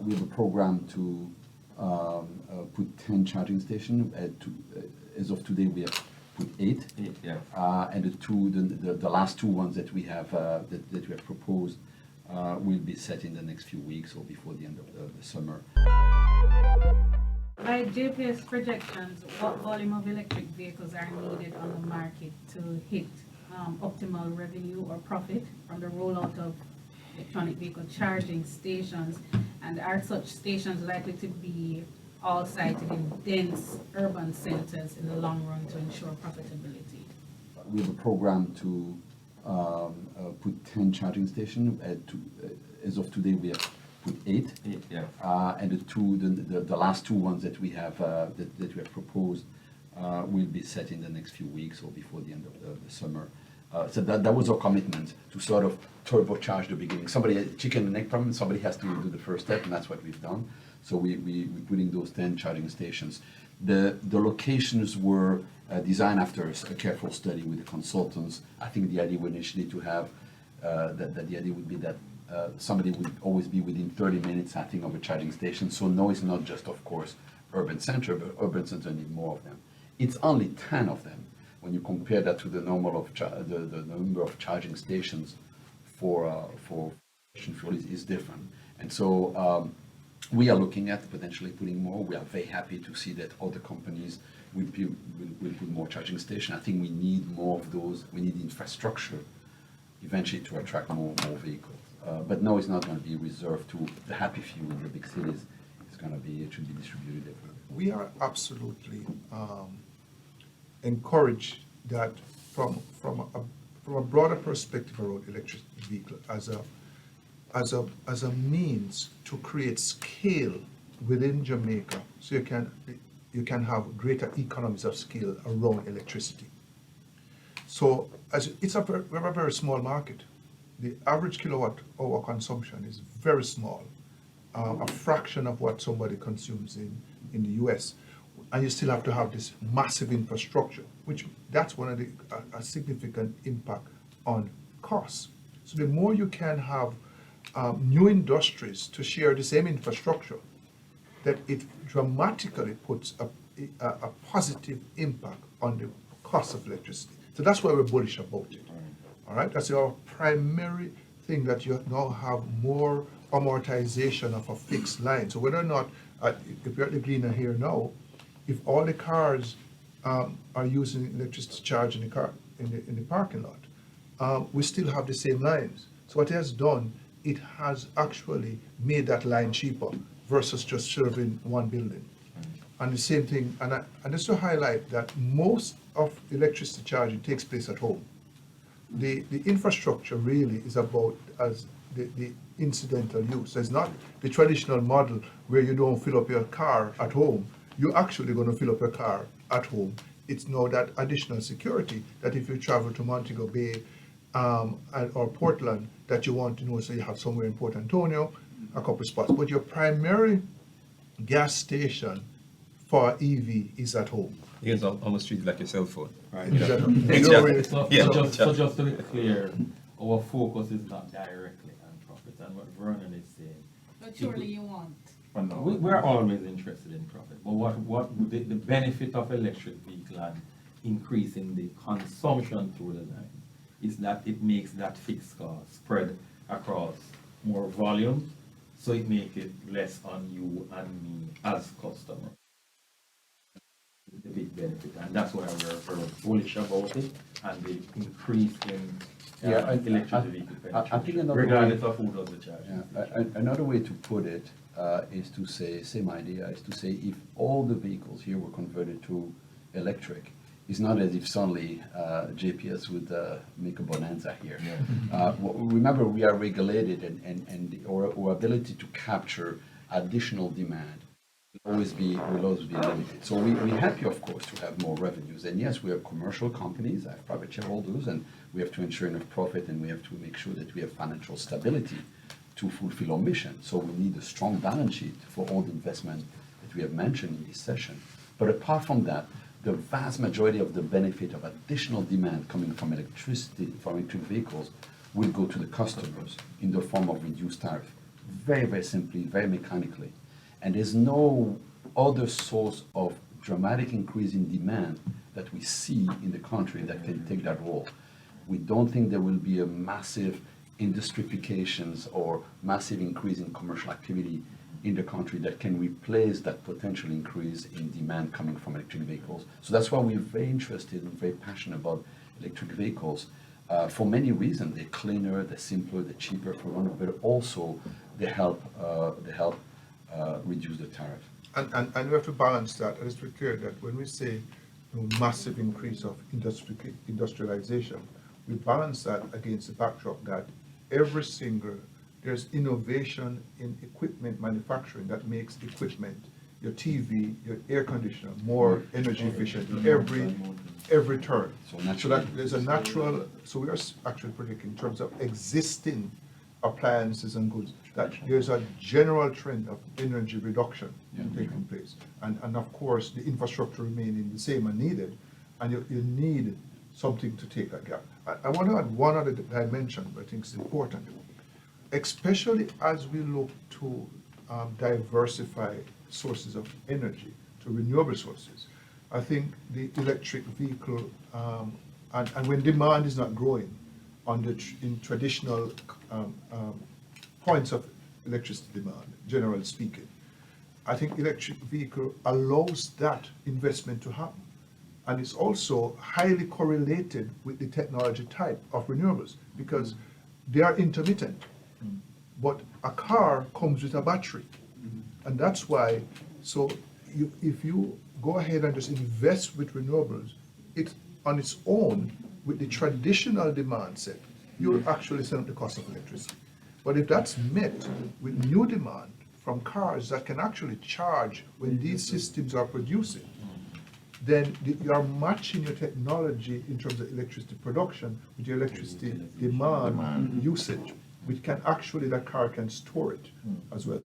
We have a program to put 10 charging stations. As of today, we have put 8. Yeah. And the last 2 ones that we have proposed will be set in the next few weeks or before the end of the summer. By JPS projections, what volume of electric vehicles are needed on the market to hit optimal revenue or profit from the rollout of electronic vehicle charging stations? And are such stations likely to be all sited in dense urban centers in the long run to ensure profitability? We have a program to put 10 charging stations. As of today, we have put 8. Yeah. And the last 2 ones that we have proposed will be set in the next few weeks or before the end of the summer. So that was our commitment, to sort of turbocharge the beginning. Chicken and egg problem, somebody has to do the first step, and that's what we've done. So we're putting those 10 charging stations. The locations were designed after a careful study with the consultants. I think the idea would initially to have that the idea would be that somebody would always be within 30 minutes, I think, of a charging station. So no, it's not just, of course, urban center, but urban center need more of them. It's only 10 of them when you compare that to the normal of the number of charging stations for fuel is different. And so we are looking at potentially putting more. We are very happy to see that other companies will put more charging stations. I think we need more of those. We need infrastructure eventually to attract more vehicles. But no, it's not going to be reserved to the happy few in the big cities. It should be distributed everywhere. We are absolutely encouraged that from a broader perspective around electric vehicle as a means to create scale within Jamaica, so you can have greater economies of scale around electricity. So we have a very small market. The average kilowatt hour consumption is very small, a fraction of what somebody consumes in the US. And you still have to have this massive infrastructure, that's one of a significant impact on costs. So the more you can have new industries to share the same infrastructure, that it dramatically puts a positive impact on the cost of electricity. So that's why we're bullish about it. All right, that's our primary thing, that you now have more amortization of a fixed line. So whether or not, if you're at the Gleaner here now, if all the cars are using electricity to charge in the parking lot, we still have the same lines. So what it has done, it has actually made that line cheaper versus just serving one building. And the same thing, and just to highlight that most of electricity charging takes place at home. The infrastructure really is about as the incidental use. So it's not the traditional model where you don't fill up your car at home. You're actually going to fill up your car at home. It's now that additional security that if you travel to Montego Bay or Portland, that you want to know, so you have somewhere in Port Antonio, a couple of spots. But your primary gas station for EV is at home. It's almost treated like your cell phone. Right. Exactly. So just to be clear, our focus is not directly on profit, and what Vernon is saying. But surely you want. We're always interested in profit, but what the benefit of electric vehicle and increasing the consumption through the line is that it makes that fixed cost spread across more volume, so it makes it less on you and me as customers. The big benefit, and that's why we're very bullish about it, and the increase in electric vehicle penetration, regardless of who does the charging. Yeah. Another way to put it is to say, same idea, is to say if all the vehicles here were converted to electric, it's not as if suddenly JPS would make a bonanza here. Yeah. Remember, we are regulated, and our ability to capture additional demand will always be limited. So we're happy, of course, to have more revenues. And yes, we are commercial companies, I have private shareholders, and we have to ensure enough profit, and we have to make sure that we have financial stability to fulfill our mission. So we need a strong balance sheet for all the investment that we have mentioned in this session. But apart from that, the vast majority of the benefit of additional demand coming from electric vehicles will go to the customers in the form of reduced tariff. very, very simply, very mechanically. And there's no other source of dramatic increase in demand that we see in the country that can take that role. We don't think there will be a massive industrifications or massive increase in commercial activity in the country that can replace that potential increase in demand coming from electric vehicles. So that's why we're very interested and very passionate about electric vehicles. For many reasons, they're cleaner, they're simpler, they're cheaper for one, but also they help reduce the tariff. And we have to balance that. And it's very clear that when we say massive increase of industrialization, we balance that against the backdrop that there's innovation in equipment manufacturing that makes equipment, your TV, your air conditioner, more energy efficient every turn. So that there's a natural, so we are actually predicting in terms of existing appliances and goods, that there's a general trend of energy reduction taking place. And of course, the infrastructure remaining the same and needed, and you need something to take that gap. I want to add one other dimension that I think is important, especially as we look to diversify sources of energy to renewable sources. I think the electric vehicle, and when demand is not growing in traditional points of electricity demand, generally speaking, I think electric vehicle allows that investment to happen. And it's also highly correlated with the technology type of renewables because they are intermittent. But a car comes with a battery. And that's why, so if you go ahead and just invest with renewables, it's on its own with the traditional demand set, you'll actually send up the cost of electricity. But if that's met with new demand from cars that can actually charge when these systems are producing, then you are matching your technology in terms of electricity production with your electricity demand usage, which can actually, that car can store it as well.